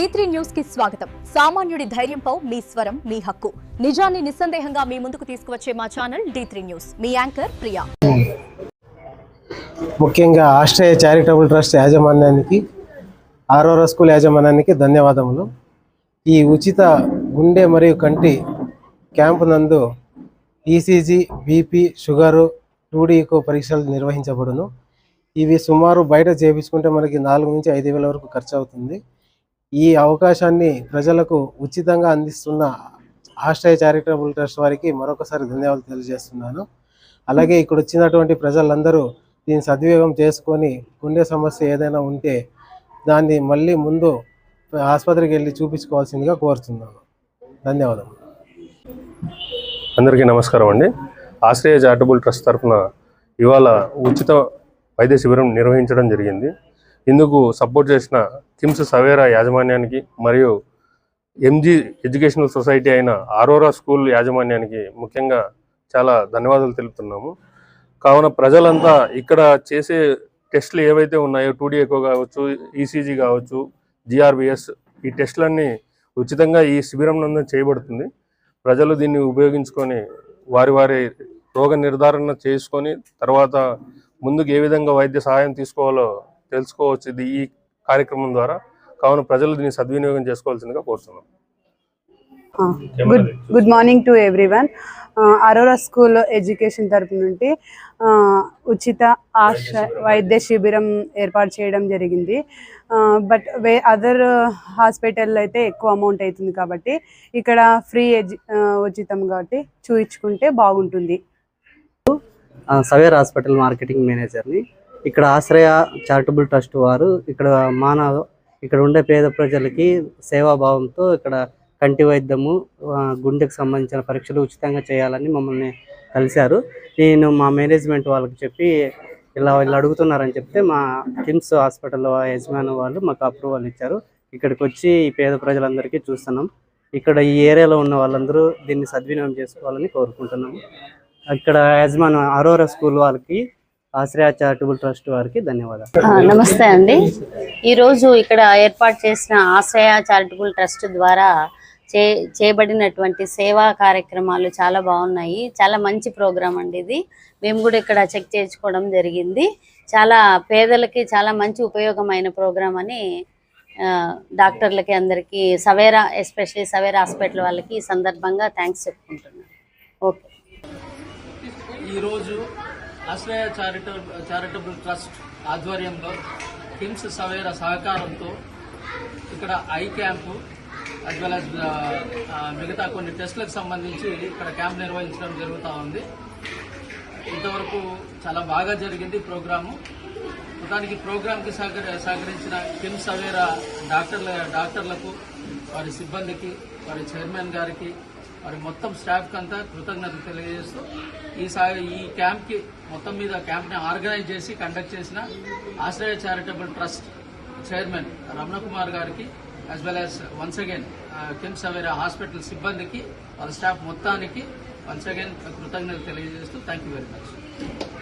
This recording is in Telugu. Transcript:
D3 న్యూస్ కి స్వాగతం. సామాన్యుడి ధైర్యంపై మీ స్వరం మీ హక్కు. నిజాన్ని నిస్సందేహంగా మీ ముందుకు తీసుకువచ్చే మా ఛానల్ D3 న్యూస్. మీ యాంకర్ ప్రియా. ముఖ్యంగా ఆశ్రయ చారిటబుల్ ట్రస్ట్ యాజమాన్యానికి, ఆరోరా స్కూల్ యాజమాన్యానికి ధన్యవాదములు. ఈ ఉచిత గుండె మరియు కంటి క్యాంపు నందు ECG, BP, sugar, 2D eco పరీక్షలు నిర్వహించబడును. ఇవి సుమారు బయట చేయించుకుంటే మనకి 4 నుంచి 5 వేల వరకు ఖర్చు అవుతుంది. ఈ అవకాశాన్ని ప్రజలకు ఉచితంగా అందిస్తున్న ఆశ్రయ చారిటబుల్ ట్రస్ట్ వారికి మరొకసారి ధన్యవాదాలు తెలియజేస్తున్నాను. అలాగే ఇక్కడ వచ్చినటువంటి ప్రజలందరూ దీన్ని సద్వినియోగం చేసుకొని గుండె సమస్య ఏదైనా ఉంటే దాన్ని మళ్ళీ ముందు ఆసుపత్రికి వెళ్ళి చూపించుకోవాల్సిందిగా కోరుతున్నాను. ధన్యవాదాలు. అందరికీ నమస్కారం అండి. ఆశ్రయ చారిటబుల్ ట్రస్ట్ తరఫున ఇవాళ ఉచిత వైద్య శిబిరం నిర్వహించడం జరిగింది. ఇందుకు సపోర్ట్ చేసిన కిమ్స్ సవేరా యాజమాన్యానికి మరియు ఎంజీ ఎడ్యుకేషనల్ సొసైటీ అయిన ఆరోరా స్కూల్ యాజమాన్యానికి ముఖ్యంగా చాలా ధన్యవాదాలు తెలుపుతున్నాము. కావున ప్రజలంతా ఇక్కడ చేసే టెస్టులు ఏవైతే ఉన్నాయో 2D ఎకో కావచ్చు, ఈసీజీ కావచ్చు, జిఆర్బిఎస్, ఈ టెస్టులన్నీ ఉచితంగా ఈ శిబిరం నందు చేయబడుతుంది. ప్రజలు దీన్ని ఉపయోగించుకొని వారి రోగ నిర్ధారణ చేసుకొని తర్వాత ముందుకు ఏ విధంగా వైద్య సహాయం తీసుకోవాలో తెలుసుకోవచ్చు ఈ కార్యక్రమం ద్వారా. కావున ప్రజలు దీన్ని సద్వినియోగం చేసుకోవాల్సిందిగా కోరుతున్నాం. Good morning to everyone. Aurora school education తరపు నుండి ఉచిత వైద్య శిబిరం ఏర్పాటు చేయడం జరిగింది. బట్ అదర్ హాస్పిటల్లో అయితే ఎక్కువ అమౌంట్ అవుతుంది కాబట్టి ఇక్కడ ఫ్రీ ఉచితం కాబట్టి చూయించుకుంటే బాగుంటుంది. సవేర్ హాస్పిటల్ మార్కెటింగ్ మేనేజర్ని. ఇక్కడ ఆశ్రయ చారిటబుల్ ట్రస్ట్ వారు ఇక్కడ ఉండే పేద ప్రజలకి సేవాభావంతో ఇక్కడ కంటి వైద్యము, గుండెకు సంబంధించిన పరీక్షలు ఉచితంగా చేయాలని మమ్మల్ని కలిశారు. నేను మా మేనేజ్మెంట్ వాళ్ళకి చెప్పి ఇలా వీళ్ళు అడుగుతున్నారని చెప్తే మా కిమ్స్ హాస్పిటల్ యజమాని వాళ్ళు మాకు అప్రూవల్ ఇచ్చారు. ఇక్కడికి వచ్చి ఈ పేద ప్రజలందరికీ చూస్తున్నాం. ఇక్కడ ఈ ఏరియాలో ఉన్న వాళ్ళందరూ దీన్ని సద్వినియోగం చేసుకోవాలని కోరుకుంటున్నాము. ఇక్కడ యజమాని అరోరా స్కూల్ వాళ్ళకి, ఆశ్రయ చారిటబుల్ ట్రస్ట్ వారికి ధన్యవాదాలు. నమస్తే అండి. ఈరోజు ఇక్కడ ఏర్పాటు చేసిన ఆశ్రయ చారిటబుల్ ట్రస్ట్ ద్వారా చేయబడినటువంటి సేవా కార్యక్రమాలు చాలా బాగున్నాయి. చాలా మంచి ప్రోగ్రాం అండి ఇది. మేము కూడా ఇక్కడ చెక్ చేసుకోవడం జరిగింది. చాలా పేదలకి చాలా మంచి ఉపయోగమైన ప్రోగ్రాం అని డాక్టర్లకి అందరికీ సవేరా, ఎస్పెషల్లీ సవేరా హాస్పిటల్ వాళ్ళకి ఈ సందర్భంగా థ్యాంక్స్ చెప్పుకుంటున్నాను. ఓకే. ఈరోజు ఆశ్రయ చారిటబుల్ ట్రస్ట్ ఆధ్వర్యంలో కిమ్స్ సవేరా సహకారంతో ఇక్కడ I camp as well as మిగతా కొన్ని టెస్టులకు సంబంధించి ఇక్కడ క్యాంప్ నిర్వహించడం జరుగుతూ ఉంది. ఇంతవరకు చాలా బాగా జరిగింది ప్రోగ్రాము. మొత్తానికి ప్రోగ్రాంకి సహకరించిన కిమ్స్ సవేరా డాక్టర్లకు, వారి సిబ్బందికి, వారి చైర్మన్ గారికి, వారి మొత్తం స్టాఫ్కి అంతా కృతజ్ఞతలు తెలియజేస్తూ ఈ క్యాంప్కి మొత్తం మీద క్యాంప్ని ఆర్గనైజ్ చేసి కండక్ట్ చేసిన Ashraya charitable trust chairman Ramana Kumar గారికి as well as once again KIMS Savera hospital సిబ్బందికి, వాళ్ళ స్టాఫ్ మొత్తానికి వన్స్ అగైన్ కృతజ్ఞతలు తెలియజేస్తూ థ్యాంక్ యూ వెరీ మచ్.